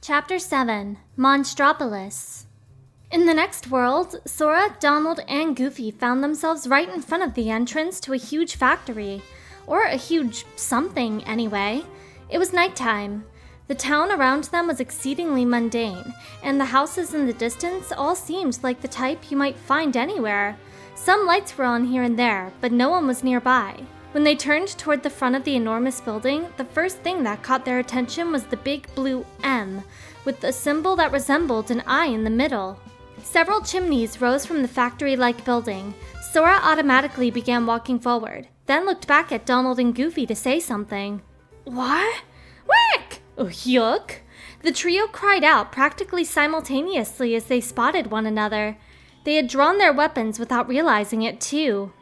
Chapter 7, Monstropolis. In the next world, Sora, Donald, and Goofy found themselves right in front of the entrance to a huge factory. Or a huge something, anyway. It was nighttime. The town around them was exceedingly mundane, and the houses in the distance all seemed like the type you might find anywhere. Some lights were on here and there, but no one was nearby. When they turned toward the front of the enormous building, the first thing that caught their attention was the big blue M, with a symbol that resembled an eye in the middle. Several chimneys rose from the factory-like building. Sora automatically began walking forward, then looked back at Donald and Goofy to say something. What? Wick! Oh, yuck! The trio cried out practically simultaneously as they spotted one another. They had drawn their weapons without realizing it, too.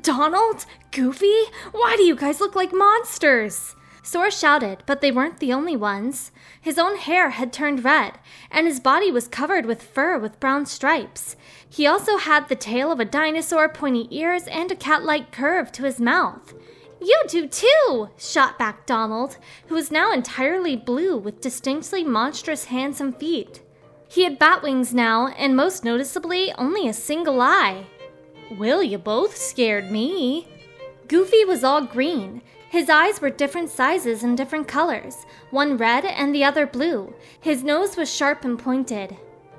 Donald? Goofy? Why do you guys look like monsters? Sora shouted, but they weren't the only ones. His own hair had turned red, and his body was covered with fur with brown stripes. He also had the tail of a dinosaur, pointy ears, and a cat-like curve to his mouth. You do too, shot back Donald, who was now entirely blue with distinctly monstrous hands and feet. He had bat wings now, and most noticeably, only a single eye. Well, you both scared me. Goofy was all green. His eyes were different sizes and different colors, one red and the other blue. His nose was sharp and pointed.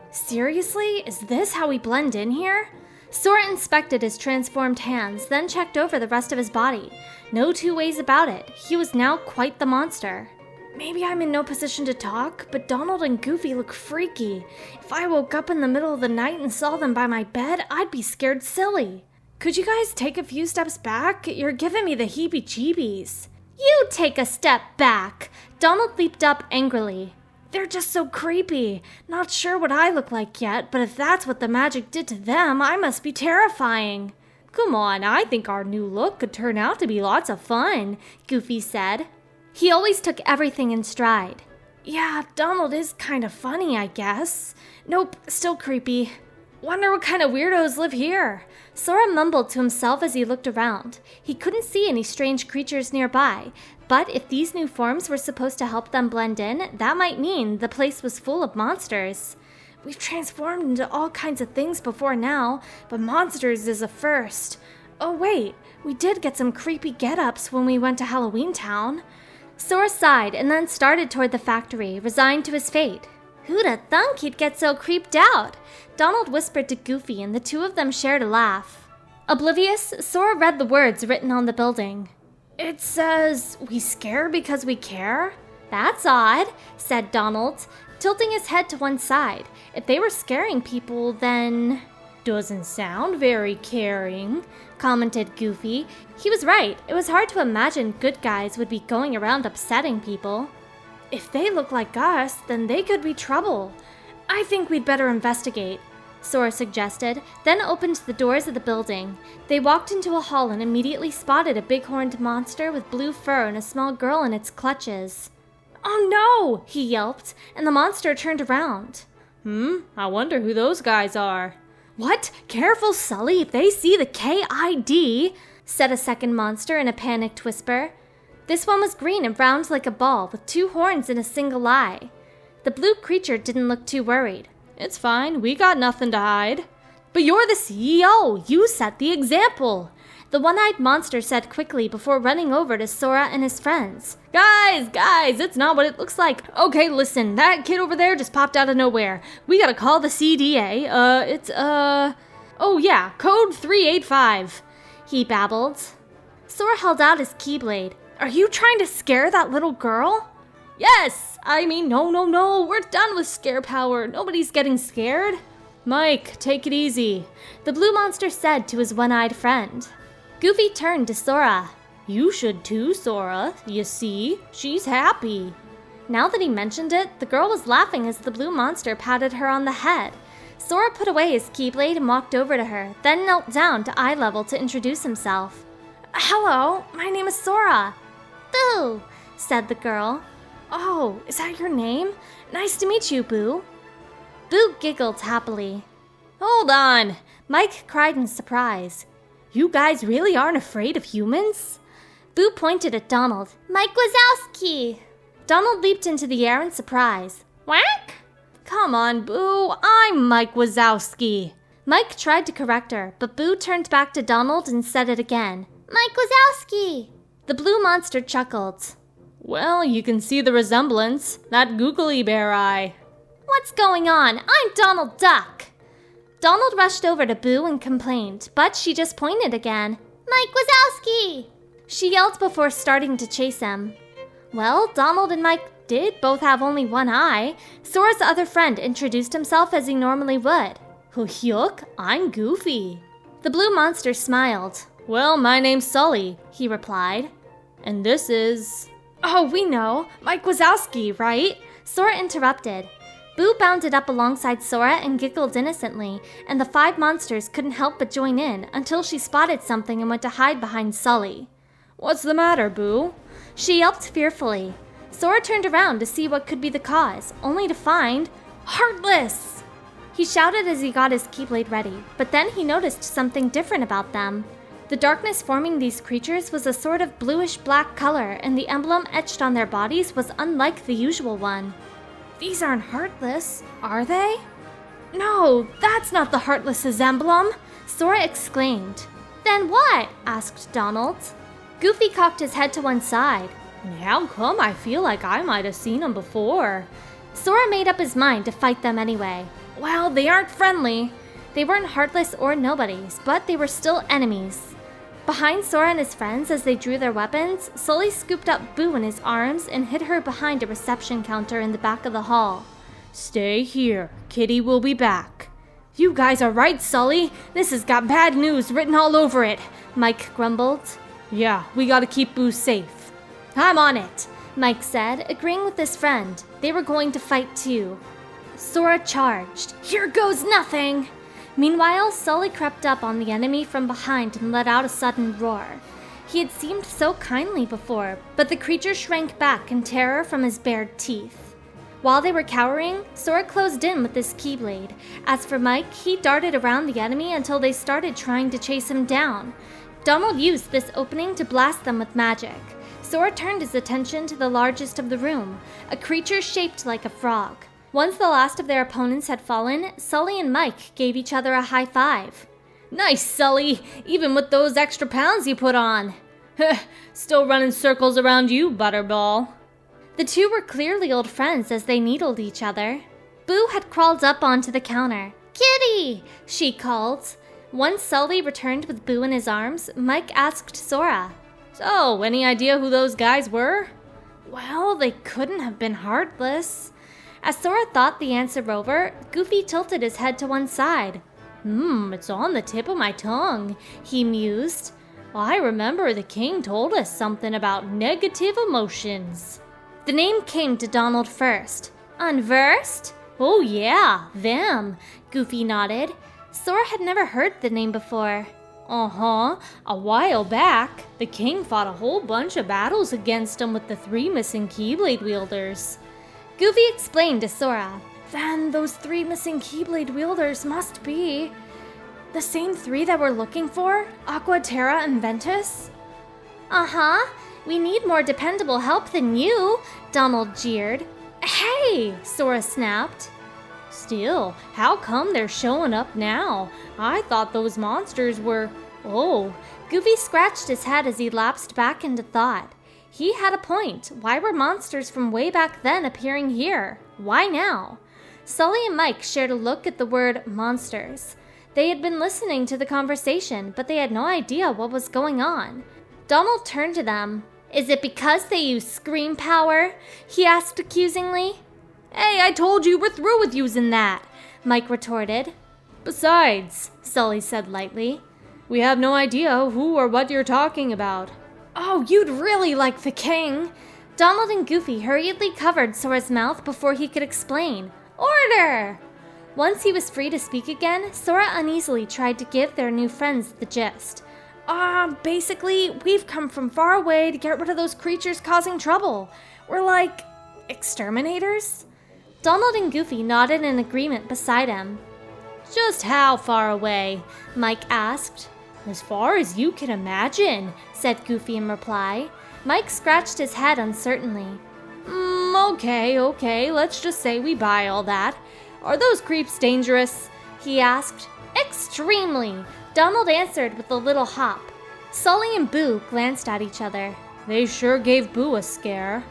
Seriously? Is this how we blend in here? Sora inspected his transformed hands, then checked over the rest of his body. No two ways about it. He was now quite the monster. Maybe I'm in no position to talk, but Donald and Goofy look freaky. If I woke up in the middle of the night and saw them by my bed, I'd be scared silly. Could you guys take a few steps back? You're giving me the heebie-jeebies. You take a step back! Donald leaped up angrily. They're just so creepy. Not sure what I look like yet, but if that's what the magic did to them, I must be terrifying. Come on, I think our new look could turn out to be lots of fun, Goofy said. He always took everything in stride. Yeah, Donald is kind of funny, I guess. Nope, still creepy. Wonder what kind of weirdos live here. Sora mumbled to himself as he looked around. He couldn't see any strange creatures nearby, but if these new forms were supposed to help them blend in, that might mean the place was full of monsters. We've transformed into all kinds of things before now, but monsters is a first. Oh wait, we did get some creepy get-ups when we went to Halloween Town. Sora sighed and then started toward the factory, resigned to his fate. Who'da thunk he'd get so creeped out? Donald whispered to Goofy and the two of them shared a laugh. Oblivious, Sora read the words written on the building. It says, "We scare because we care?" That's odd, said Donald, tilting his head to one side. If they were scaring people, then... Doesn't sound very caring, commented Goofy. He was right. It was hard to imagine good guys would be going around upsetting people. If they look like us, then they could be trouble. I think we'd better investigate, Sora suggested, then opened the doors of the building. They walked into a hall and immediately spotted a big-horned monster with blue fur and a small girl in its clutches. Oh no, he yelped, and the monster turned around. I wonder who those guys are. What? Careful, Sully, if they see the KID, said a second monster in a panicked whisper. This one was green and round like a ball, with two horns and a single eye. The blue creature didn't look too worried. It's fine, we got nothing to hide. But you're the CEO, you set the example, the one-eyed monster said quickly before running over to Sora and his friends. Guys, it's not what it looks like. Okay, listen, that kid over there just popped out of nowhere. We gotta call the CDA. Oh yeah, code 385, he babbled. Sora held out his keyblade. Are you trying to scare that little girl? Yes! I mean, no, we're done with scare power. Nobody's getting scared. Mike, take it easy, the blue monster said to his one-eyed friend. Goofy turned to Sora. You should too, Sora. You see, she's happy. Now that he mentioned it, the girl was laughing as the blue monster patted her on the head. Sora put away his keyblade and walked over to her, then knelt down to eye level to introduce himself. Hello, my name is Sora. Boo, said the girl. Oh, is that your name? Nice to meet you, Boo. Boo giggled happily. Hold on, Mike cried in surprise. You guys really aren't afraid of humans? Boo pointed at Donald. Mike Wazowski! Donald leaped into the air in surprise. Quack? Come on, Boo. I'm Mike Wazowski. Mike tried to correct her, but Boo turned back to Donald and said it again. Mike Wazowski. The blue monster chuckled. Well, you can see the resemblance. That googly bear eye. What's going on? I'm Donald Duck. Donald rushed over to Boo and complained, but she just pointed again. Mike Wazowski! She yelled before starting to chase him. Well, Donald and Mike did both have only one eye. Sora's other friend introduced himself as he normally would. Hyuk, I'm Goofy. The blue monster smiled. Well, my name's Sully, he replied. And this is... Oh, we know. Mike Wazowski, right? Sora interrupted. Boo bounded up alongside Sora and giggled innocently, and the 5 monsters couldn't help but join in until she spotted something and went to hide behind Sully. What's the matter, Boo? She yelped fearfully. Sora turned around to see what could be the cause, only to find... Heartless! He shouted as he got his Keyblade ready, but then he noticed something different about them. The darkness forming these creatures was a sort of bluish-black color, and the emblem etched on their bodies was unlike the usual one. These aren't Heartless, are they? No, that's not the Heartless's emblem, Sora exclaimed. Then what? Asked Donald. Goofy cocked his head to one side. How come I feel like I might have seen him before? Sora made up his mind to fight them anyway. Well, they aren't friendly. They weren't Heartless or nobodies, but they were still enemies. Behind Sora and his friends, as they drew their weapons, Sully scooped up Boo in his arms and hid her behind a reception counter in the back of the hall. Stay here. Kitty will be back. You guys are right, Sully. This has got bad news written all over it, Mike grumbled. Yeah, we gotta keep Boo safe. I'm on it, Mike said, agreeing with his friend. They were going to fight too. Sora charged. Here goes nothing! Meanwhile, Sully crept up on the enemy from behind and let out a sudden roar. He had seemed so kindly before, but the creature shrank back in terror from his bared teeth. While they were cowering, Sora closed in with his Keyblade. As for Mike, he darted around the enemy until they started trying to chase him down. Donald used this opening to blast them with magic. Sora turned his attention to the largest of the room, a creature shaped like a frog. Once the last of their opponents had fallen, Sully and Mike gave each other a high five. Nice, Sully, even with those extra pounds you put on. Still running circles around you, Butterball. The two were clearly old friends as they needled each other. Boo had crawled up onto the counter. Kitty, she called. Once Sully returned with Boo in his arms, Mike asked Sora. So, any idea who those guys were? Well, they couldn't have been Heartless. As Sora thought the answer over, Goofy tilted his head to one side. It's on the tip of my tongue, he mused. I remember the king told us something about negative emotions. The name came to Donald first. Unversed? Oh yeah, them, Goofy nodded. Sora had never heard the name before. A while back, the king fought a whole bunch of battles against him with the 3 missing Keyblade wielders. Goofy explained to Sora. Then those 3 missing Keyblade wielders must be the same 3 that we're looking for? Aqua, Terra, and Ventus? We need more dependable help than you, Donald jeered. Hey, Sora snapped. Still, how come they're showing up now? I thought those monsters were... Oh, Goofy scratched his head as he lapsed back into thought. He had a point. Why were monsters from way back then appearing here? Why now? Sully and Mike shared a look at the word monsters. They had been listening to the conversation, but they had no idea what was going on. Donald turned to them. Is it because they use scream power? He asked accusingly. Hey, I told you we're through with using that, Mike retorted. Besides, Sully said lightly, we have no idea who or what you're talking about. Oh, you'd really like the king. Donald and Goofy hurriedly covered Sora's mouth before he could explain. Order! Once he was free to speak again, Sora uneasily tried to give their new friends the gist. Basically, we've come from far away to get rid of those creatures causing trouble. We're like... exterminators? Donald and Goofy nodded in agreement beside him. Just how far away? Mike asked. As far as you can imagine, said Goofy in reply. Mike scratched his head uncertainly. Okay, let's just say we buy all that. Are those creeps dangerous? He asked. Extremely, Donald answered with a little hop. Sully and Boo glanced at each other. They sure gave Boo a scare.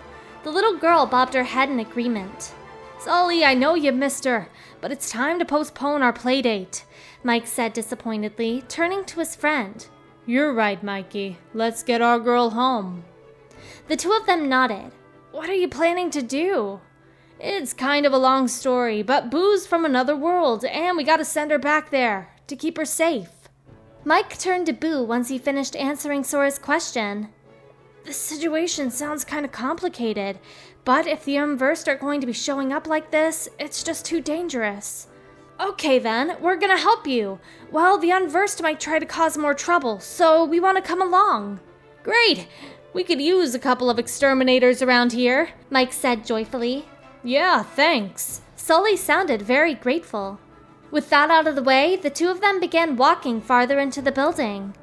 The little girl bobbed her head in agreement. Sully, I know you missed her, but it's time to postpone our play date, Mike said disappointedly, turning to his friend. You're right, Mikey. Let's get our girl home. The two of them nodded. What are you planning to do? It's kind of a long story, but Boo's from another world, and we gotta send her back there to keep her safe. Mike turned to Boo once he finished answering Sora's question. The situation sounds kind of complicated, but if the Unversed are going to be showing up like this, it's just too dangerous. Okay then, we're gonna help you. Well, the Unversed might try to cause more trouble, so we want to come along. Great! We could use a couple of exterminators around here, Mike said joyfully. Yeah, thanks. Sully sounded very grateful. With that out of the way, the two of them began walking farther into the building.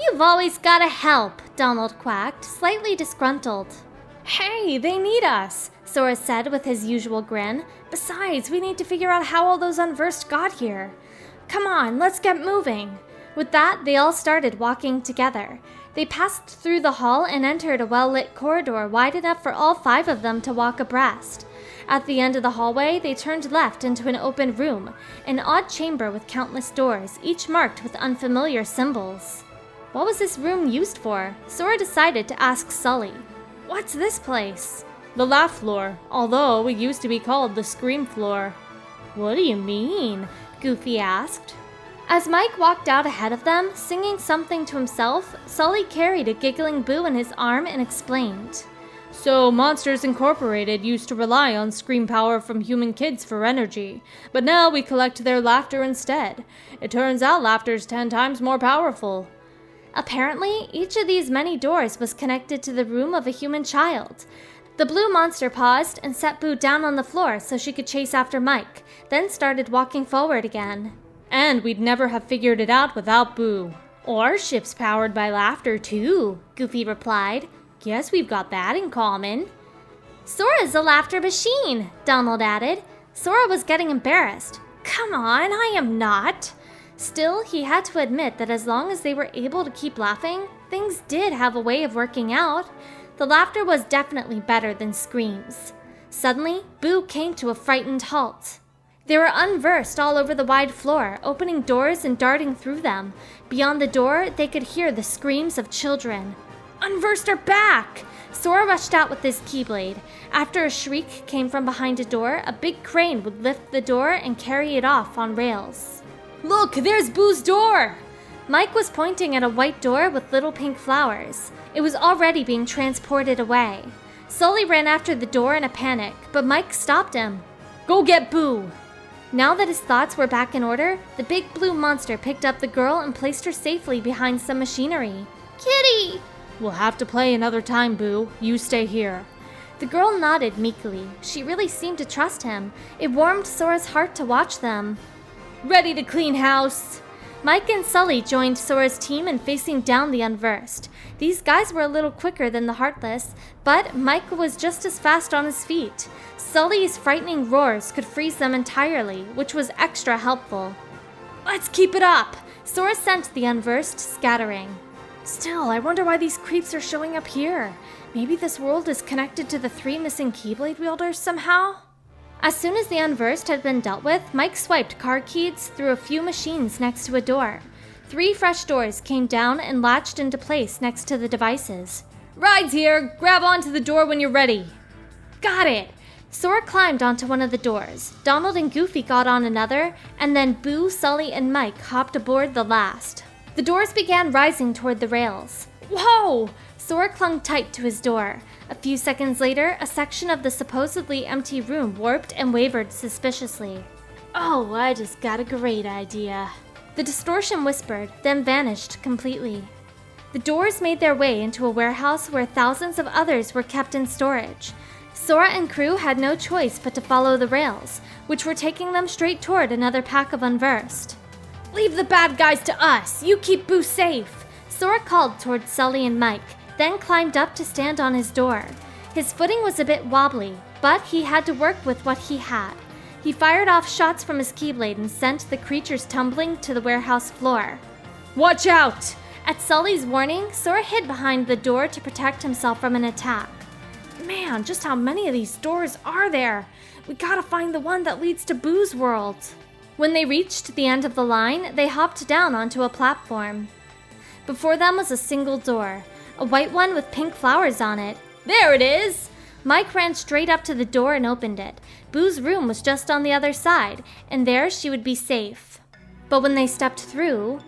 You've always gotta help, Donald quacked, slightly disgruntled. Hey, they need us, Sora said with his usual grin. Besides, we need to figure out how all those Unversed got here. Come on, let's get moving. With that, they all started walking together. They passed through the hall and entered a well-lit corridor wide enough for all 5 of them to walk abreast. At the end of the hallway, they turned left into an open room, an odd chamber with countless doors, each marked with unfamiliar symbols. What was this room used for? Sora decided to ask Sully. What's this place? The laugh floor, although it used to be called the scream floor. What do you mean? Goofy asked. As Mike walked out ahead of them, singing something to himself, Sully carried a giggling Boo in his arm and explained. So, Monsters Incorporated used to rely on scream power from human kids for energy, but now we collect their laughter instead. It turns out laughter's 10 times more powerful. Apparently, each of these many doors was connected to the room of a human child. The blue monster paused and set Boo down on the floor so she could chase after Mike, then started walking forward again. And we'd never have figured it out without Boo. Or ships powered by laughter, too, Goofy replied. Guess we've got that in common. Sora's a laughter machine, Donald added. Sora was getting embarrassed. Come on, I am not. Still, he had to admit that as long as they were able to keep laughing, things did have a way of working out. The laughter was definitely better than screams. Suddenly, Boo came to a frightened halt. They were unversed all over the wide floor, opening doors and darting through them. Beyond the door, they could hear the screams of children. Unversed are back! Sora rushed out with his keyblade. After a shriek came from behind a door, a big crane would lift the door and carry it off on rails. Look, there's Boo's door! Mike was pointing at a white door with little pink flowers. It was already being transported away. Sully ran after the door in a panic, but Mike stopped him. Go get Boo! Now that his thoughts were back in order, the big blue monster picked up the girl and placed her safely behind some machinery. Kitty! We'll have to play another time, Boo. You stay here. The girl nodded meekly. She really seemed to trust him. It warmed Sora's heart to watch them. Ready to clean house! Mike and Sully joined Sora's team in facing down the Unversed. These guys were a little quicker than the Heartless, but Mike was just as fast on his feet. Sully's frightening roars could freeze them entirely, which was extra helpful. Let's keep it up! Sora sent the Unversed scattering. Still, I wonder why these creeps are showing up here. Maybe this world is connected to the 3 missing Keyblade wielders somehow? As soon as the Unversed had been dealt with, Mike swiped car keys through a few machines next to a door. 3 fresh doors came down and latched into place next to the devices. Ride's here! Grab onto the door when you're ready! Got it! Sora climbed onto one of the doors. Donald and Goofy got on another, and then Boo, Sully, and Mike hopped aboard the last. The doors began rising toward the rails. Whoa! Sora clung tight to his door. A few seconds later, a section of the supposedly empty room warped and wavered suspiciously. Oh, I just got a great idea. The distortion whispered, then vanished completely. The doors made their way into a warehouse where thousands of others were kept in storage. Sora and crew had no choice but to follow the rails, which were taking them straight toward another pack of Unversed. Leave the bad guys to us! You keep Boo safe! Sora called toward Sully and Mike, then climbed up to stand on his door. His footing was a bit wobbly, but he had to work with what he had. He fired off shots from his keyblade and sent the creatures tumbling to the warehouse floor. Watch out! At Sully's warning, Sora hid behind the door to protect himself from an attack. Man, just how many of these doors are there? We gotta find the one that leads to Boo's World. When they reached the end of the line, they hopped down onto a platform. Before them was a single door, a white one with pink flowers on it. There it is! Mike ran straight up to the door and opened it. Boo's room was just on the other side, and there she would be safe. But when they stepped through...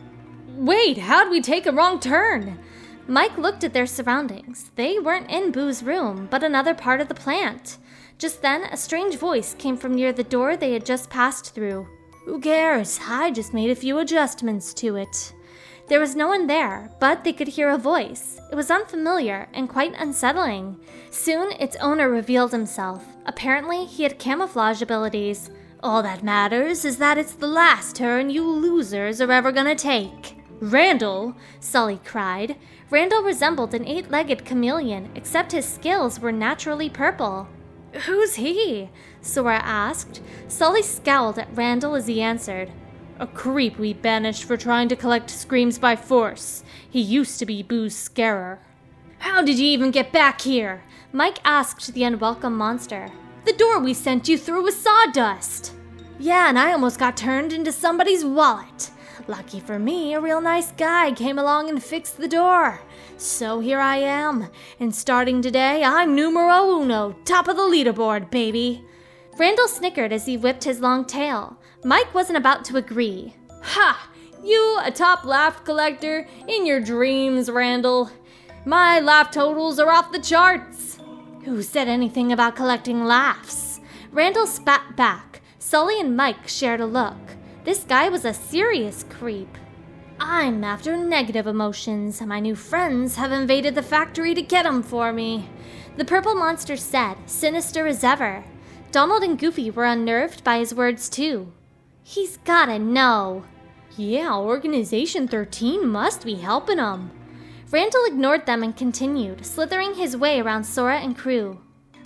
Wait, how'd we take a wrong turn? Mike looked at their surroundings. They weren't in Boo's room, but another part of the plant. Just then, a strange voice came from near the door they had just passed through. Who cares? I just made a few adjustments to it. There was no one there, but they could hear a voice. It was unfamiliar and quite unsettling. Soon, its owner revealed himself. Apparently, he had camouflage abilities. All that matters is that it's the last turn you losers are ever gonna take. Randall, Sully cried. Randall resembled an 8-legged chameleon, except his scales were naturally purple. Who's he? Sora asked. Sully scowled at Randall as he answered. A creep we banished for trying to collect screams by force. He used to be Boo's scarer. How did you even get back here? Mike asked the unwelcome monster. The door we sent you through was sawdust. Yeah, and I almost got turned into somebody's wallet. Lucky for me, a real nice guy came along and fixed the door. So here I am, and starting today, I'm numero uno, top of the leaderboard, baby. Randall snickered as he whipped his long tail. Mike wasn't about to agree. Ha! You, a top laugh collector? In your dreams, Randall. My laugh totals are off the charts. Who said anything about collecting laughs? Randall spat back. Sully and Mike shared a look. This guy was a serious creep. I'm after negative emotions. My new friends have invaded the factory to get them for me. The purple monster said, sinister as ever. Donald and Goofy were unnerved by his words too. He's gotta know. Yeah, Organization 13 must be helping him. Randall ignored them and continued, slithering his way around Sora and crew.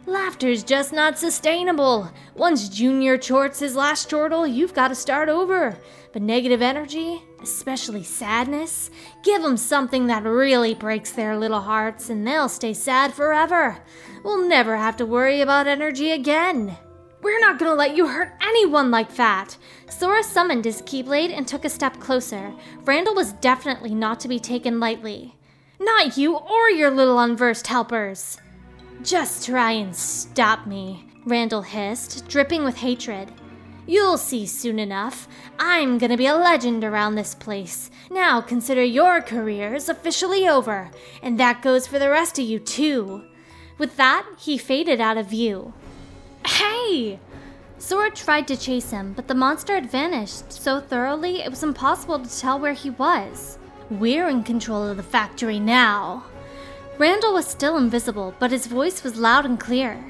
Laughter's just not sustainable. Once Junior chorts his last chortle, you've got to start over. But negative energy, especially sadness, give them something that really breaks their little hearts and they'll stay sad forever. We'll never have to worry about energy again. We're not gonna let you hurt anyone like that. Sora summoned his Keyblade and took a step closer. Randall was definitely not to be taken lightly. Not you or your little unversed helpers. Just try and stop me, Randall hissed, dripping with hatred. You'll see soon enough. I'm gonna be a legend around this place. Now consider your careers officially over, and that goes for the rest of you too. With that, he faded out of view. Hey! Sora tried to chase him, but the monster had vanished so thoroughly it was impossible to tell where he was. We're in control of the factory now. Randall was still invisible, but his voice was loud and clear.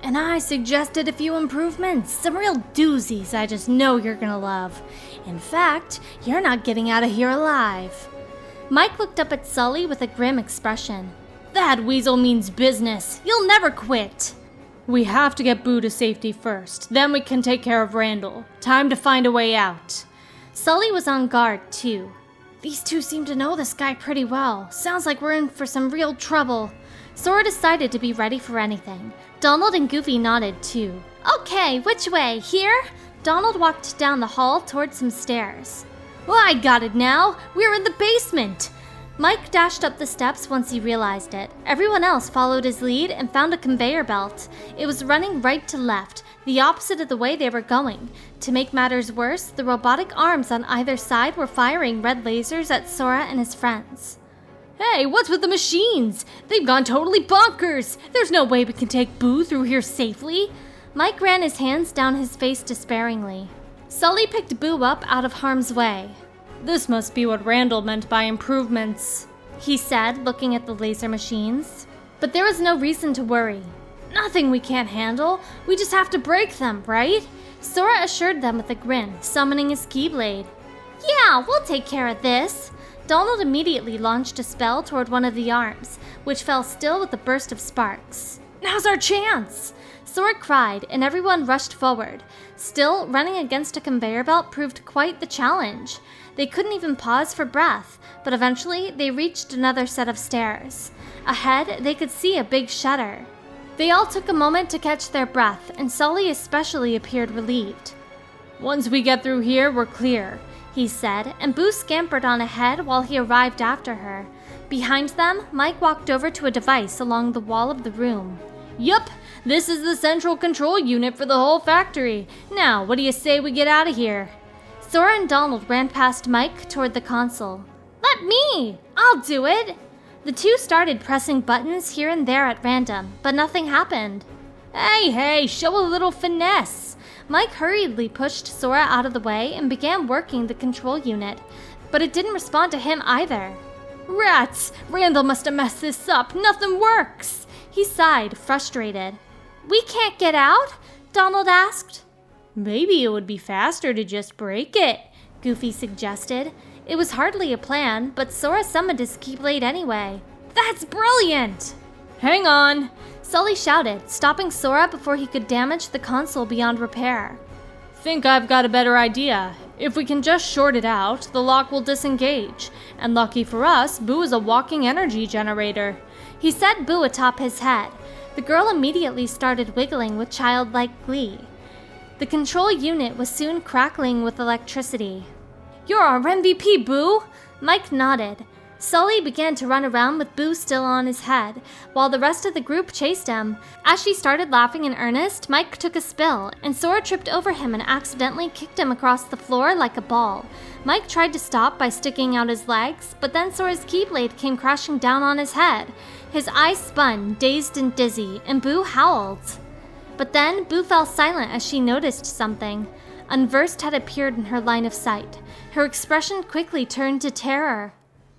And I suggested a few improvements, some real doozies I just know you're gonna love. In fact, you're not getting out of here alive. Mike looked up at Sully with a grim expression. That weasel means business. You'll never quit. We have to get Boo to safety first. Then we can take care of Randall. Time to find a way out. Sully was on guard, too. These two seem to know this guy pretty well. Sounds like we're in for some real trouble. Sora decided to be ready for anything. Donald and Goofy nodded, too. Okay, which way? Here? Donald walked down the hall towards some stairs. Well, I got it now. We're in the basement. Mike dashed up the steps once he realized it. Everyone else followed his lead and found a conveyor belt. It was running right to left, the opposite of the way they were going. To make matters worse, the robotic arms on either side were firing red lasers at Sora and his friends. Hey, what's with the machines? They've gone totally bonkers. There's no way we can take Boo through here safely. Mike ran his hands down his face despairingly. Sully picked Boo up out of harm's way. This must be what Randall meant by improvements, he said, looking at the laser machines. But there was no reason to worry. Nothing we can't handle. We just have to break them, right? Sora assured them with a grin, summoning his Keyblade. Yeah, we'll take care of this. Donald immediately launched a spell toward one of the arms, which fell still with a burst of sparks. Now's our chance! Sora cried, and everyone rushed forward. Still, running against a conveyor belt proved quite the challenge. They couldn't even pause for breath, but eventually they reached another set of stairs. Ahead, they could see a big shutter. They all took a moment to catch their breath, and Sully especially appeared relieved. "Once we get through here, we're clear," he said, and Boo scampered on ahead while he arrived after her. Behind them, Mike walked over to a device along the wall of the room. "Yup, this is the central control unit for the whole factory. Now, what do you say we get out of here?" Sora and Donald ran past Mike toward the console. "Let me! I'll do it!" The two started pressing buttons here and there at random, but nothing happened. Hey, show a little finesse! Mike hurriedly pushed Sora out of the way and began working the control unit, but it didn't respond to him either. "Rats! Randall must have messed this up. Nothing works!" He sighed, frustrated. "We can't get out?" Donald asked. "Maybe it would be faster to just break it," Goofy suggested. It was hardly a plan, but Sora summoned his Keyblade anyway. "That's brilliant!" "Hang on!" Sully shouted, stopping Sora before he could damage the console beyond repair. "Think I've got a better idea. If we can just short it out, the lock will disengage. And lucky for us, Boo is a walking energy generator." He said Boo atop his head. The girl immediately started wiggling with childlike glee. The control unit was soon crackling with electricity. "You're our MVP, Boo!" Mike nodded. Sully began to run around with Boo still on his head, while the rest of the group chased him. As she started laughing in earnest, Mike took a spill, and Sora tripped over him and accidentally kicked him across the floor like a ball. Mike tried to stop by sticking out his legs, but then Sora's Keyblade came crashing down on his head. His eyes spun, dazed and dizzy, and Boo howled. But then Boo fell silent as she noticed something. Unversed had appeared in her line of sight. Her expression quickly turned to terror.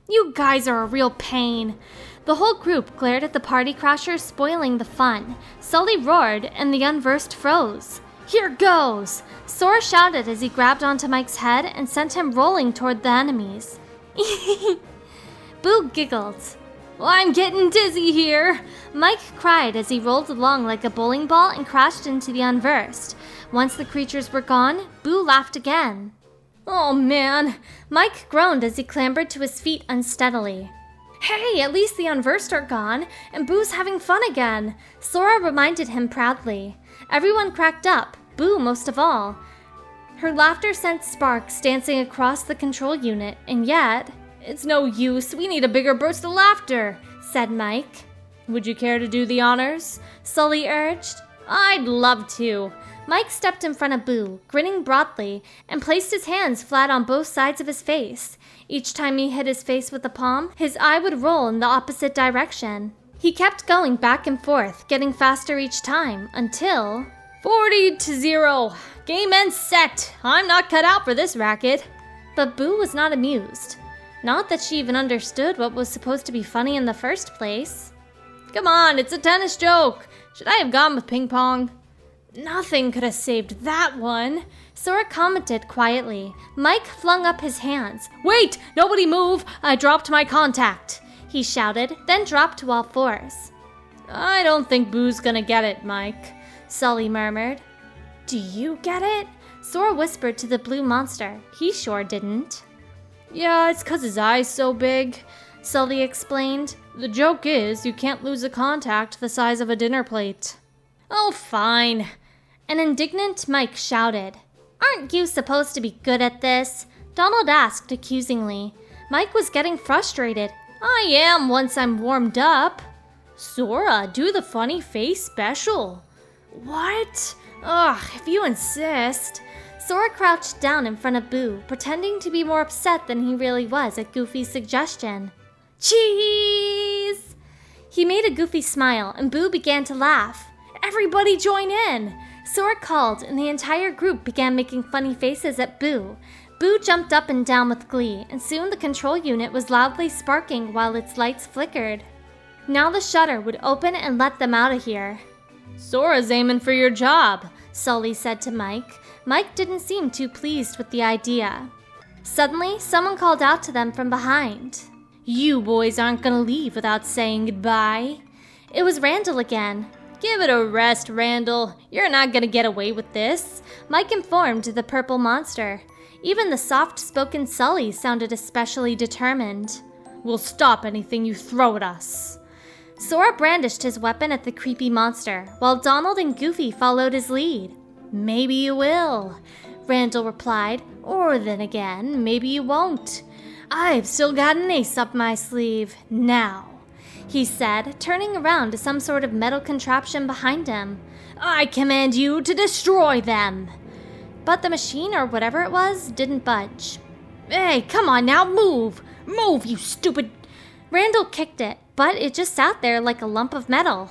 "You guys are a real pain." The whole group glared at the party crashers spoiling the fun. Sully roared, and the Unversed froze. "Here goes!" Sora shouted as he grabbed onto Mike's head and sent him rolling toward the enemies. Boo giggled. "Well, I'm getting dizzy here." Mike cried as he rolled along like a bowling ball and crashed into the Unversed. Once the creatures were gone, Boo laughed again. "Oh, man." Mike groaned as he clambered to his feet unsteadily. "Hey, at least the Unversed are gone, and Boo's having fun again," Sora reminded him proudly. Everyone cracked up, Boo most of all. Her laughter sent sparks dancing across the control unit, and yet... "It's no use, we need a bigger burst of laughter," said Mike. "Would you care to do the honors?" Sully urged. "I'd love to." Mike stepped in front of Boo, grinning broadly, and placed his hands flat on both sides of his face. Each time he hit his face with the palm, his eye would roll in the opposite direction. He kept going back and forth, getting faster each time, until... 40-0! Game and set! I'm not cut out for this racket. But Boo was not amused. Not that she even understood what was supposed to be funny in the first place. "Come on, it's a tennis joke. Should I have gone with ping pong?" "Nothing could have saved that one," Sora commented quietly. Mike flung up his hands. "Wait! Nobody move! I dropped my contact!" he shouted, then dropped to all fours. "I don't think Boo's gonna get it, Mike," Sully murmured. "Do you get it?" Sora whispered to the blue monster. He sure didn't. "Yeah, it's 'cause his eye's so big," Sully explained. "The joke is, you can't lose a contact the size of a dinner plate." "Oh, fine." An indignant Mike shouted. "Aren't you supposed to be good at this?" Donald asked accusingly. Mike was getting frustrated. "I am once I'm warmed up." "Sora, do the funny face special." "What? Ugh, if you insist." Sora crouched down in front of Boo, pretending to be more upset than he really was at Goofy's suggestion. "Cheese!" He made a goofy smile, and Boo began to laugh. "Everybody join in!" Sora called, and the entire group began making funny faces at Boo. Boo jumped up and down with glee, and soon the control unit was loudly sparking while its lights flickered. Now the shutter would open and let them out of here. "Sora's aiming for your job," Sully said to Mike. Mike didn't seem too pleased with the idea. Suddenly, someone called out to them from behind. "You boys aren't gonna leave without saying goodbye." It was Randall again. Give it a rest, Randall. You're not gonna get away with this, Mike informed the purple monster. Even the soft-spoken Sully sounded especially determined. We'll stop anything you throw at us. Sora brandished his weapon at the creepy monster, while Donald and Goofy followed his lead. Maybe you will, Randall replied, or then again, maybe you won't. I've still got an ace up my sleeve, now, he said, turning around to some sort of metal contraption behind him. I command you to destroy them. But the machine, or whatever it was, didn't budge. Hey, come on now, move! Move, you stupid... Randall kicked it, but it just sat there like a lump of metal.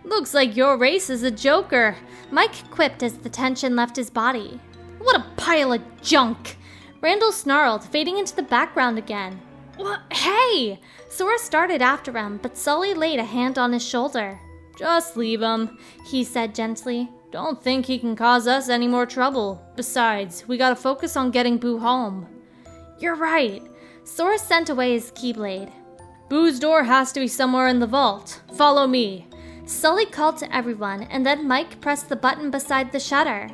Looks like your race is a joker, Mike quipped as the tension left his body. What a pile of junk! Randall snarled, fading into the background again. What? Hey! Sora started after him, but Sully laid a hand on his shoulder. Just leave him, he said gently. Don't think he can cause us any more trouble. Besides, we gotta focus on getting Boo home. You're right. Sora sent away his Keyblade. Boo's door has to be somewhere in the vault. Follow me. Sully called to everyone, and then Mike pressed the button beside the shutter.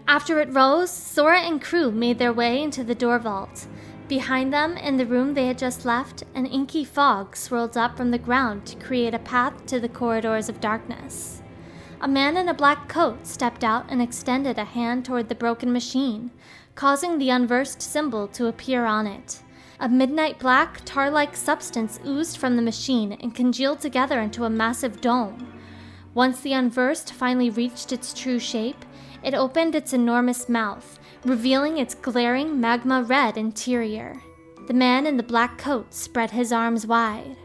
After it rose, Sora and crew made their way into the door vault. Behind them, in the room they had just left, an inky fog swirled up from the ground to create a path to the corridors of darkness. A man in a black coat stepped out and extended a hand toward the broken machine, causing the unversed symbol to appear on it. A midnight black, tar-like substance oozed from the machine and congealed together into a massive dome. Once the unversed finally reached its true shape, it opened its enormous mouth, revealing its glaring magma-red interior. The man in the black coat spread his arms wide.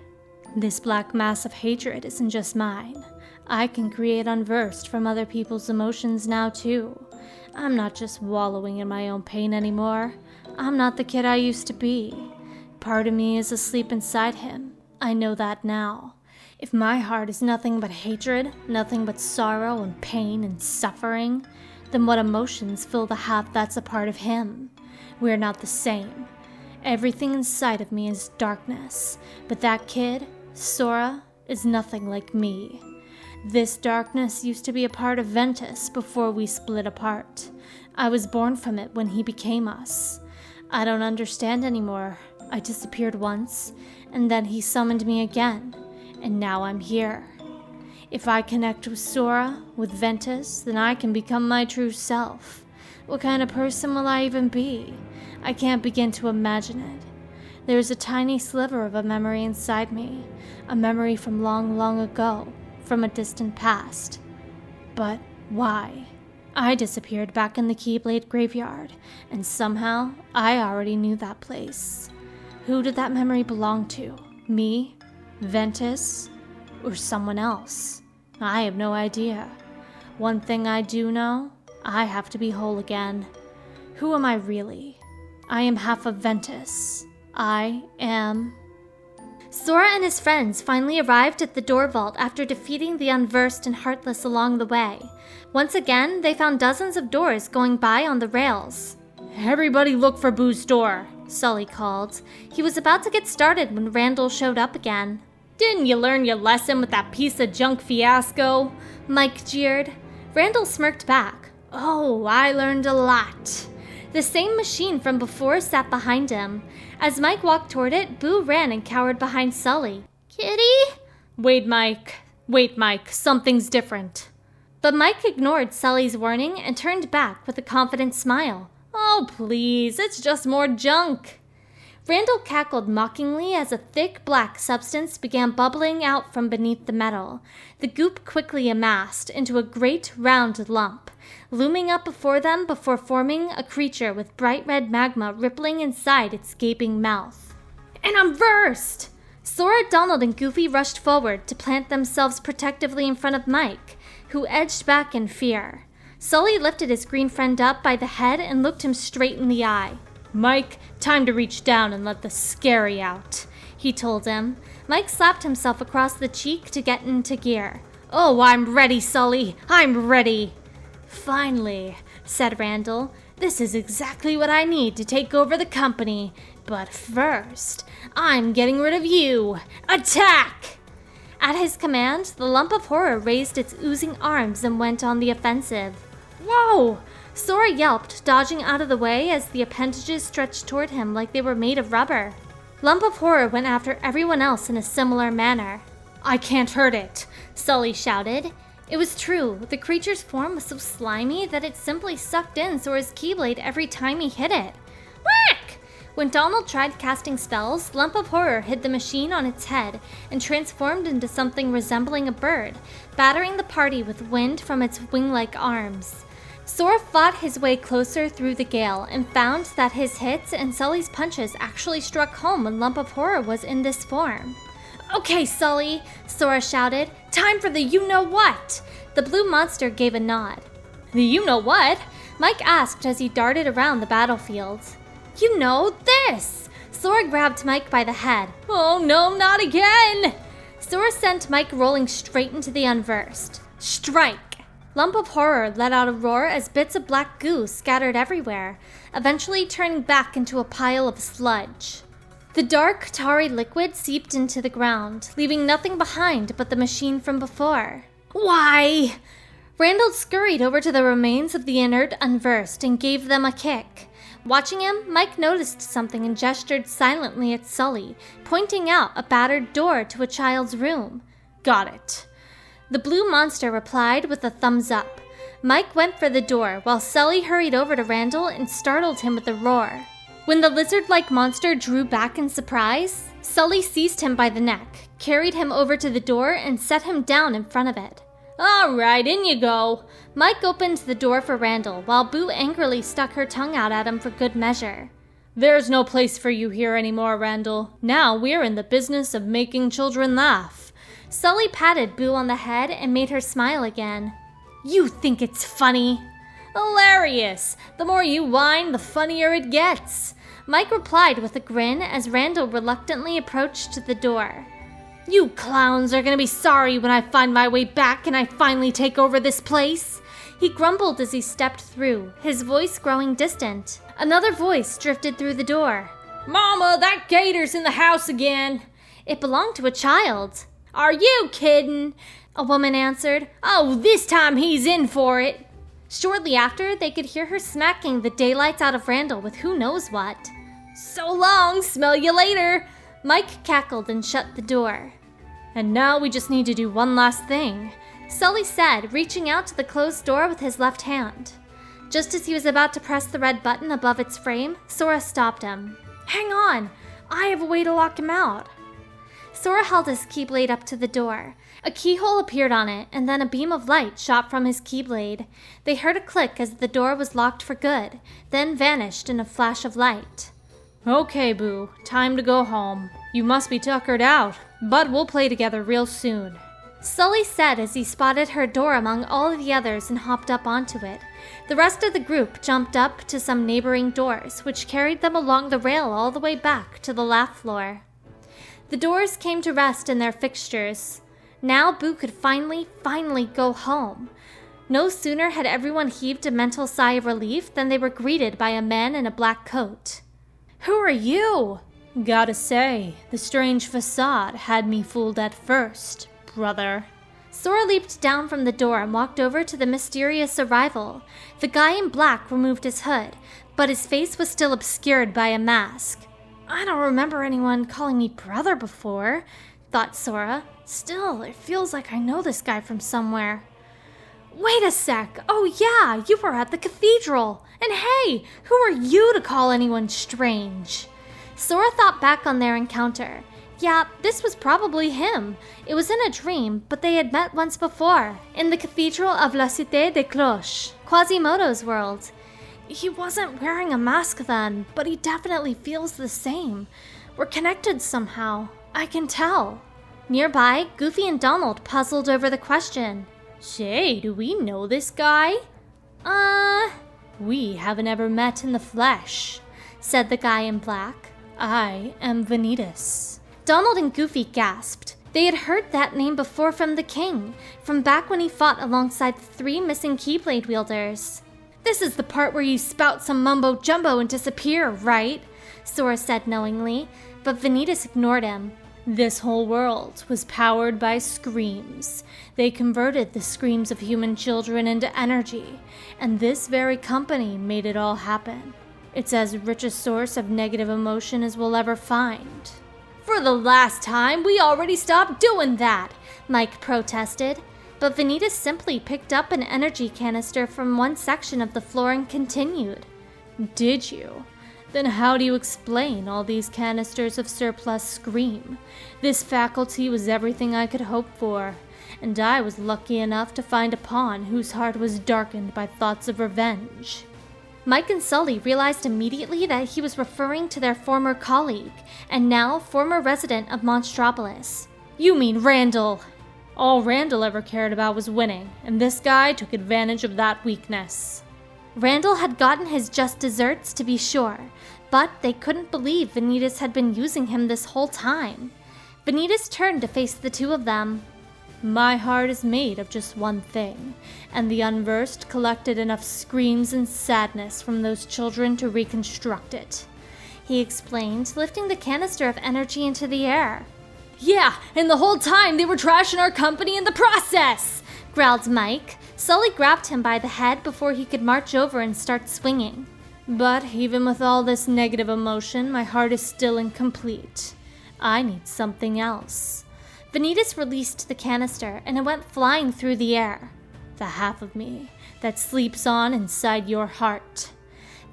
This black mass of hatred isn't just mine. I can create unversed from other people's emotions now too. I'm not just wallowing in my own pain anymore. I'm not the kid I used to be. Part of me is asleep inside him. I know that now. If my heart is nothing but hatred, nothing but sorrow and pain and suffering, then what emotions fill the half that's a part of him? We're not the same. Everything inside of me is darkness, but that kid, Sora, is nothing like me. This darkness used to be a part of Vanitas before we split apart. I was born from it when he became us. I don't understand anymore. I disappeared once, and then he summoned me again, and now I'm here. If I connect with Sora, with Vanitas, then I can become my true self. What kind of person will I even be? I can't begin to imagine it. There's a tiny sliver of a memory inside me, a memory from long, long ago, from a distant past. But why? I disappeared back in the Keyblade graveyard, and somehow I already knew that place. Who did that memory belong to? Me? Vanitas? Or someone else? I have no idea. One thing I do know, I have to be whole again. Who am I really? I am half of Vanitas. I am... Sora and his friends finally arrived at the door vault after defeating the unversed and heartless along the way. Once again, they found dozens of doors going by on the rails. Everybody look for Boo's door, Sully called. He was about to get started when Randall showed up again. Didn't you learn your lesson with that piece of junk fiasco? Mike jeered. Randall smirked back. Oh, I learned a lot. The same machine from before sat behind him. As Mike walked toward it, Boo ran and cowered behind Sully. Kitty? Wait, Mike, something's different. But Mike ignored Sully's warning and turned back with a confident smile. Oh, please, it's just more junk. Randall cackled mockingly as a thick black substance began bubbling out from beneath the metal. The goop quickly amassed into a great round lump, looming up before them before forming a creature with bright red magma rippling inside its gaping mouth. And I'm versed! Sora, Donald, and Goofy rushed forward to plant themselves protectively in front of Mike, who edged back in fear. Sully lifted his green friend up by the head and looked him straight in the eye. Mike, time to reach down and let the scary out, he told him. Mike slapped himself across the cheek to get into gear. Oh, I'm ready, Sully. I'm ready. Finally, said Randall. This is exactly what I need to take over the company. But first, I'm getting rid of you. Attack! At his command, the lump of horror raised its oozing arms and went on the offensive. Whoa! Sora yelped, dodging out of the way as the appendages stretched toward him like they were made of rubber. Lump of Horror went after everyone else in a similar manner. "I can't hurt it," Sully shouted. It was true, the creature's form was so slimy that it simply sucked in Sora's Keyblade every time he hit it. Whack! When Donald tried casting spells, Lump of Horror hit the machine on its head and transformed into something resembling a bird, battering the party with wind from its wing-like arms. Sora fought his way closer through the gale and found that his hits and Sully's punches actually struck home when Lump of Horror was in this form. "Okay, Sully," Sora shouted. "Time for the you-know-what!" The blue monster gave a nod. "The you-know-what?" Mike asked as he darted around the battlefield. "You know, this!" Sora grabbed Mike by the head. "Oh no, not again!" Sora sent Mike rolling straight into the unversed. "Strike!" Lump of Horror let out a roar as bits of black goo scattered everywhere, eventually turning back into a pile of sludge. The dark, tarry liquid seeped into the ground, leaving nothing behind but the machine from before. "Why?" Randall scurried over to the remains of the inert unversed and gave them a kick. Watching him, Mike noticed something and gestured silently at Sully, pointing out a battered door to a child's room. "Got it." The blue monster replied with a thumbs up. Mike went for the door while Sully hurried over to Randall and startled him with a roar. When the lizard-like monster drew back in surprise, Sully seized him by the neck, carried him over to the door, and set him down in front of it. "All right, in you go." Mike opened the door for Randall, while Boo angrily stuck her tongue out at him for good measure. "There's no place for you here anymore, Randall. Now we're in the business of making children laugh." Sully patted Boo on the head and made her smile again. "You think it's funny?" "Hilarious! The more you whine, the funnier it gets." Mike replied with a grin as Randall reluctantly approached the door. "You clowns are gonna be sorry when I find my way back and I finally take over this place," he grumbled as he stepped through, his voice growing distant. Another voice drifted through the door. "Mama, that gator's in the house again." It belonged to a child. "Are you kidding?" a woman answered. "Oh, this time he's in for it." Shortly after, they could hear her smacking the daylights out of Randall with who knows what. "So long, smell you later." Mike cackled and shut the door. "And now we just need to do one last thing," Sully said, reaching out to the closed door with his left hand. Just as he was about to press the red button above its frame, Sora stopped him. "Hang on, I have a way to lock him out." Sora held his Keyblade up to the door. A keyhole appeared on it, and then a beam of light shot from his Keyblade. They heard a click as the door was locked for good, then vanished in a flash of light. "Okay, Boo, time to go home. You must be tuckered out, but we'll play together real soon," Sully said as he spotted her door among all the others and hopped up onto it. The rest of the group jumped up to some neighboring doors, which carried them along the rail all the way back to the laugh floor. The doors came to rest in their fixtures. Now Boo could finally go home. No sooner had everyone heaved a mental sigh of relief than they were greeted by a man in a black coat. "Who are you?" "Gotta say, the strange facade had me fooled at first, brother." Sora leaped down from the door and walked over to the mysterious arrival. The guy in black removed his hood, but his face was still obscured by a mask. "I don't remember anyone calling me brother before," thought Sora. "Still, it feels like I know this guy from somewhere." "Wait a sec! Oh yeah, you were at the cathedral! And hey, who are you to call anyone strange?" Sora thought back on their encounter. Yeah, this was probably him. It was in a dream, but they had met once before, in the Cathedral of La Cité des Cloches, Quasimodo's world. He wasn't wearing a mask then, but he definitely feels the same. We're connected somehow. I can tell. Nearby, Goofy and Donald puzzled over the question. "Say, do we know this guy?" "We haven't ever met in the flesh," said the guy in black. "I am Vanitas." Donald and Goofy gasped. They had heard that name before from the king, from back when he fought alongside the 3 missing Keyblade wielders. "This is the part where you spout some mumbo-jumbo and disappear, right?" Sora said knowingly, but Vanitas ignored him. This whole world was powered by screams. They converted the screams of human children into energy, and this very company made it all happen. It's as rich a source of negative emotion as we'll ever find. For the last time, we already stopped doing that, Mike protested. But Vanitas simply picked up an energy canister from one section of the floor and continued. Did you? Then how do you explain all these canisters of surplus scream? This faculty was everything I could hope for, and I was lucky enough to find a pawn whose heart was darkened by thoughts of revenge. Mike and Sully realized immediately that he was referring to their former colleague, and now former resident of Monstropolis. You mean Randall! All Randall ever cared about was winning, and this guy took advantage of that weakness. Randall had gotten his just desserts, to be sure, but they couldn't believe Vanitas had been using him this whole time. Vanitas turned to face the two of them. My heart is made of just one thing, and the unversed collected enough screams and sadness from those children to reconstruct it, he explained, lifting the canister of energy into the air. Yeah, and the whole time they were trashing our company in the process, growled Mike. Sully grabbed him by the head before he could march over and start swinging. But even with all this negative emotion, my heart is still incomplete. I need something else. Vanitas released the canister, and it went flying through the air. The half of me that sleeps on inside your heart.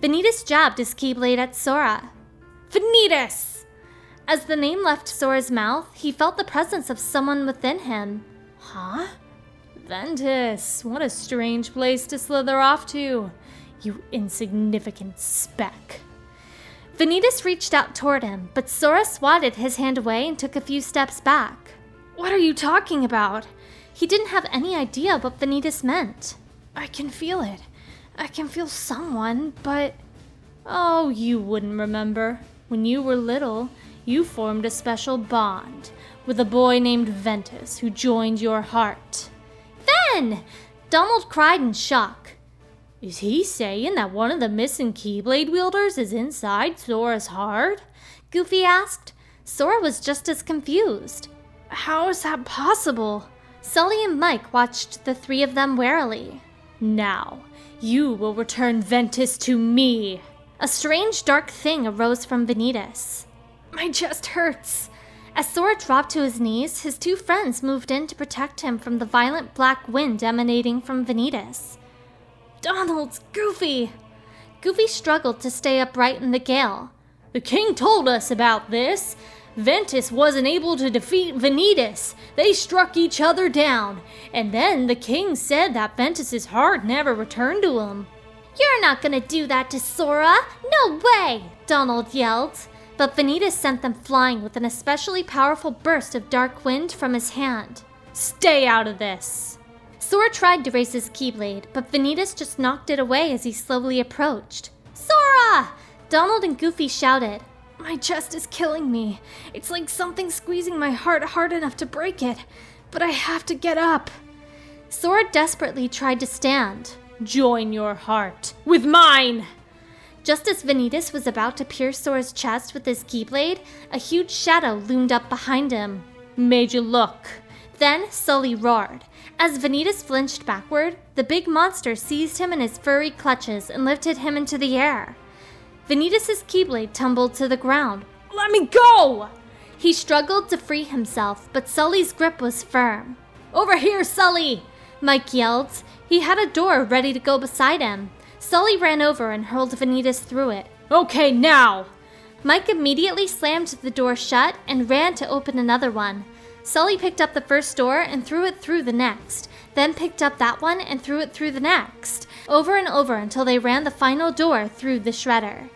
Vanitas jabbed his keyblade at Sora. Vanitas! As the name left Sora's mouth, he felt the presence of someone within him. Huh? Ventus, what a strange place to slither off to, you insignificant speck. Vanitas reached out toward him, but Sora swatted his hand away and took a few steps back. What are you talking about? He didn't have any idea what Vanitas meant. I can feel it. I can feel someone, but... Oh, you wouldn't remember. When you were little, you formed a special bond with a boy named Ventus who joined your heart. Ven! Donald cried in shock. Is he saying that one of the missing Keyblade wielders is inside Sora's heart? Goofy asked. Sora was just as confused. How is that possible? Sully and Mike watched the three of them warily. Now, you will return Ventus to me. A strange dark thing arose from Vanitas. My chest hurts. As Sora dropped to his knees, his two friends moved in to protect him from the violent black wind emanating from Vanitas. Donald, Goofy! Goofy struggled to stay upright in the gale. The king told us about this. Ventus wasn't able to defeat Vanitas. They struck each other down. And then the king said that Ventus's heart never returned to him. You're not gonna do that to Sora! No way! Donald yelled. But Vanitas sent them flying with an especially powerful burst of dark wind from his hand. Stay out of this! Sora tried to raise his Keyblade, but Vanitas just knocked it away as he slowly approached. Sora! Donald and Goofy shouted. My chest is killing me. It's like something squeezing my heart hard enough to break it. But I have to get up. Sora desperately tried to stand. Join your heart with mine! Just as Vanitas was about to pierce Sora's chest with his Keyblade, a huge shadow loomed up behind him. Made you look. Then Sully roared. As Vanitas flinched backward, the big monster seized him in his furry clutches and lifted him into the air. Vanitas' Keyblade tumbled to the ground. Let me go! He struggled to free himself, but Sully's grip was firm. Over here, Sully! Mike yelled. He had a door ready to go beside him. Sully ran over and hurled Vanitas through it. Okay, now! Mike immediately slammed the door shut and ran to open another one. Sully picked up the first door and threw it through the next, then picked up that one and threw it through the next, over and over until they ran the final door through the shredder.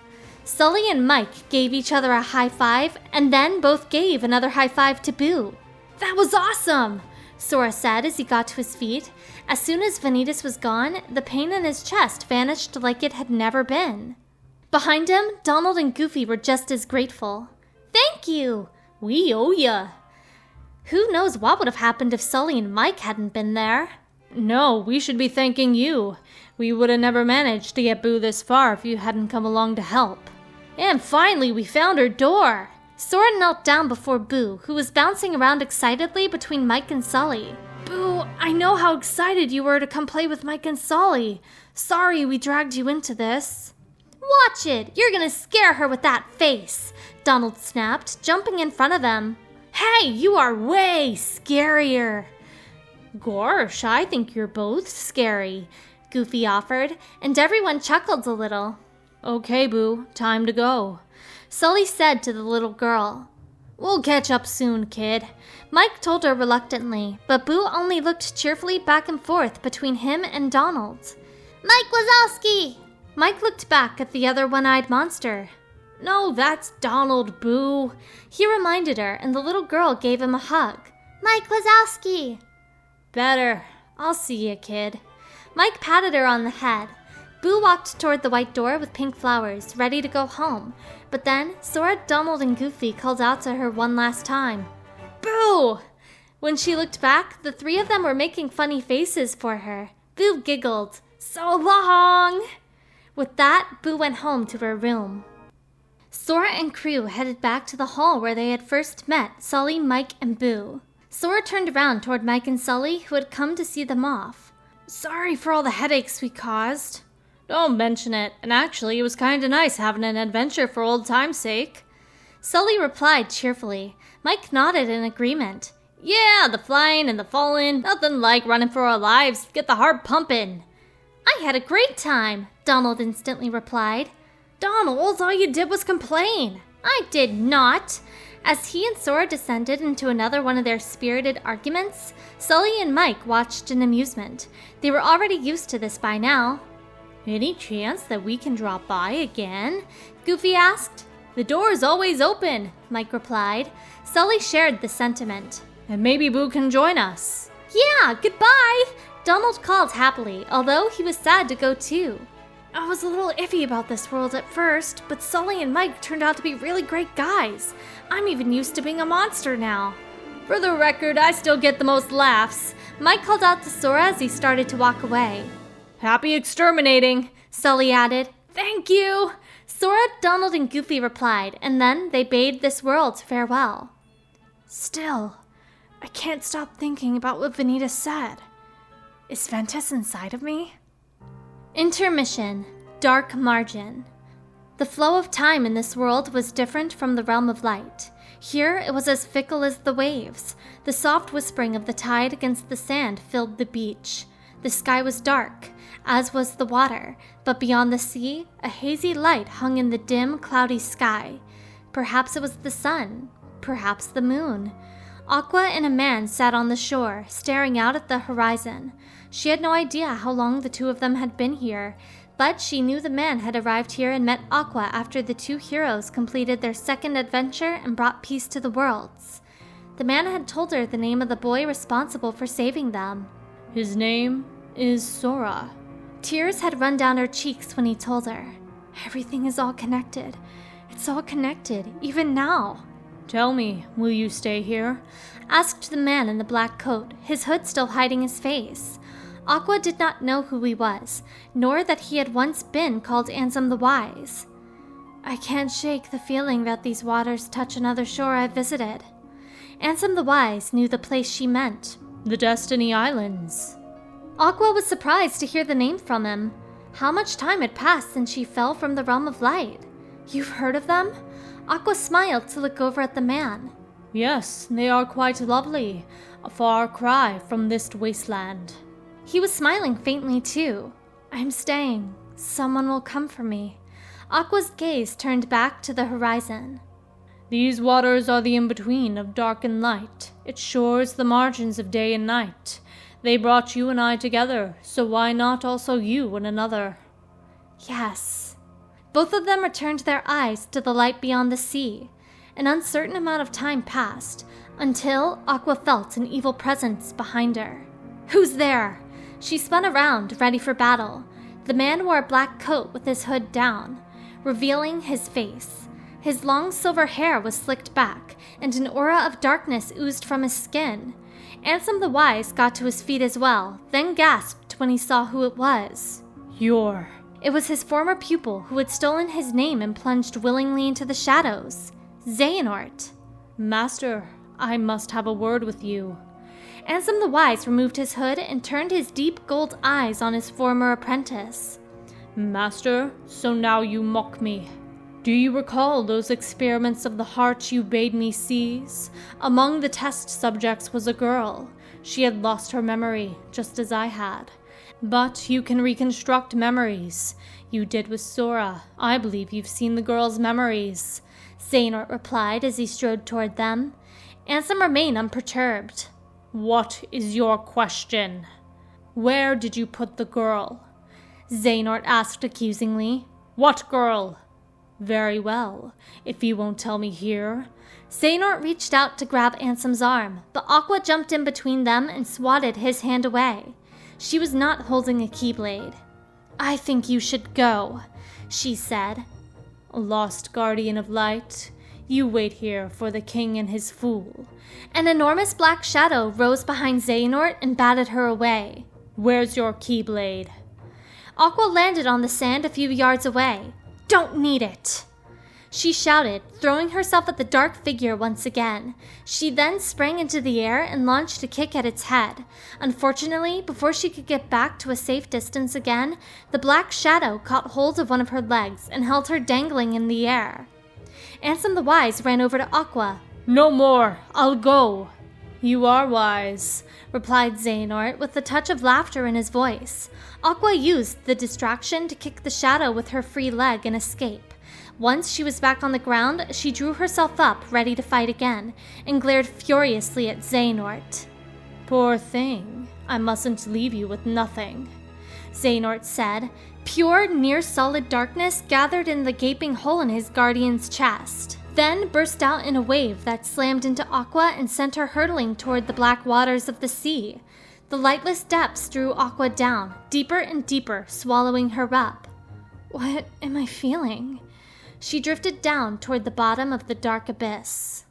Sully and Mike gave each other a high five, and then both gave another high five to Boo. That was awesome! Sora said as he got to his feet. As soon as Vanitas was gone, the pain in his chest vanished like it had never been. Behind him, Donald and Goofy were just as grateful. Thank you! We owe ya! Who knows what would have happened if Sully and Mike hadn't been there? No, we should be thanking you. We would have never managed to get Boo this far if you hadn't come along to help. And finally, we found her door! Sora knelt down before Boo, who was bouncing around excitedly between Mike and Sully. Boo, I know how excited you were to come play with Mike and Sully. Sorry we dragged you into this. Watch it! You're gonna scare her with that face! Donald snapped, jumping in front of him. Hey, you are way scarier. Gosh, I think you're both scary, Goofy offered, and everyone chuckled a little. Okay, Boo, time to go, Sully said to the little girl. We'll catch up soon, kid, Mike told her reluctantly, but Boo only looked cheerfully back and forth between him and Donald. Mike Wazowski! Mike looked back at the other one-eyed monster. No, that's Donald, Boo, he reminded her, and the little girl gave him a hug. Mike Wazowski! Better. I'll see ya, kid. Mike patted her on the head. Boo walked toward the white door with pink flowers, ready to go home. But then, Sora, Donald, and Goofy called out to her one last time. Boo! When she looked back, the three of them were making funny faces for her. Boo giggled. So long! With that, Boo went home to her room. Sora and crew headed back to the hall where they had first met Sully, Mike, and Boo. Sora turned around toward Mike and Sully, who had come to see them off. Sorry for all the headaches we caused. Don't mention it, and actually it was kinda nice having an adventure for old time's sake. Sully replied cheerfully. Mike nodded in agreement. Yeah, the flying and the falling, nothing like running for our lives, get the heart pumping. I had a great time, Donald instantly replied. Donald, all you did was complain. I did not. As he and Sora descended into another one of their spirited arguments, Sully and Mike watched in amusement. They were already used to this by now. Any chance that we can drop by again? Goofy asked. The door is always open, Mike replied. Sully shared the sentiment. And maybe Boo can join us. Yeah, goodbye, Donald called happily, although he was sad to go too. I was a little iffy about this world at first, but Sully and Mike turned out to be really great guys. I'm even used to being a monster now. For the record, I still get the most laughs, Mike called out to Sora as he started to walk away. Happy exterminating, Sully added. Thank you. Sora, Donald, and Goofy replied, and then they bade this world farewell. Still, I can't stop thinking about what Vanitas said. Is Vanitas inside of me? Intermission. Dark margin. The flow of time in this world was different from the realm of light. Here it was as fickle as the waves. The soft whispering of the tide against the sand filled the beach. The sky was dark, as was the water, but beyond the sea, a hazy light hung in the dim, cloudy sky. Perhaps it was the sun, perhaps the moon. Aqua and a man sat on the shore, staring out at the horizon. She had no idea how long the two of them had been here, but she knew the man had arrived here and met Aqua after the two heroes completed their second adventure and brought peace to the worlds. The man had told her the name of the boy responsible for saving them. His name is Sora. Tears had run down her cheeks when he told her. Everything is all connected. It's all connected, even now. Tell me, will you stay here? Asked the man in the black coat, his hood still hiding his face. Aqua did not know who he was, nor that he had once been called Ansem the Wise. I can't shake the feeling that these waters touch another shore I've visited. Ansem the Wise knew the place she meant. The Destiny Islands. Aqua was surprised to hear the name from him. How much time had passed since she fell from the realm of light? You've heard of them? Aqua smiled to look over at the man. Yes, they are quite lovely. A far cry from this wasteland. He was smiling faintly too. I'm staying. Someone will come for me. Aqua's gaze turned back to the horizon. These waters are the in-between of dark and light. Its shores the margins of day and night. They brought you and I together, so why not also you and another? Yes. Both of them returned their eyes to the light beyond the sea. An uncertain amount of time passed, until Aqua felt an evil presence behind her. Who's there? She spun around, ready for battle. The man wore a black coat with his hood down, revealing his face. His long silver hair was slicked back, and an aura of darkness oozed from his skin. Ansem the Wise got to his feet as well, then gasped when he saw who it was. You're... It was his former pupil who had stolen his name and plunged willingly into the shadows. Xehanort. Master, I must have a word with you. Ansem the Wise removed his hood and turned his deep gold eyes on his former apprentice. Master, so now you mock me. Do you recall those experiments of the heart you bade me seize? Among the test subjects was a girl. She had lost her memory, just as I had. But you can reconstruct memories. You did with Sora. I believe you've seen the girl's memories. Xehanort replied as he strode toward them. Ansem remained unperturbed. What is your question? Where did you put the girl? Xehanort asked accusingly. What girl? Very well, if you won't tell me here. Xehanort reached out to grab Ansem's arm, but Aqua jumped in between them and swatted his hand away. She was not holding a keyblade. I think you should go, she said. Lost guardian of light, you wait here for the king and his fool. An enormous black shadow rose behind Xehanort and batted her away. Where's your keyblade? Aqua landed on the sand a few yards away. Don't need it, she shouted, throwing herself at the dark figure once again. She then sprang into the air and launched a kick at its head. Unfortunately, before she could get back to a safe distance again, the black shadow caught hold of one of her legs and held her dangling in the air. Ansem the Wise ran over to Aqua. No more, I'll go. You are wise, replied Xehanort with a touch of laughter in his voice. Aqua used the distraction to kick the shadow with her free leg and escape. Once she was back on the ground, she drew herself up, ready to fight again, and glared furiously at Xehanort. Poor thing, I mustn't leave you with nothing, Xehanort said. Pure, near-solid darkness gathered in the gaping hole in his guardian's chest, then burst out in a wave that slammed into Aqua and sent her hurtling toward the black waters of the sea. The lightless depths drew Aqua down, deeper and deeper, swallowing her up. What am I feeling? She drifted down toward the bottom of the dark abyss.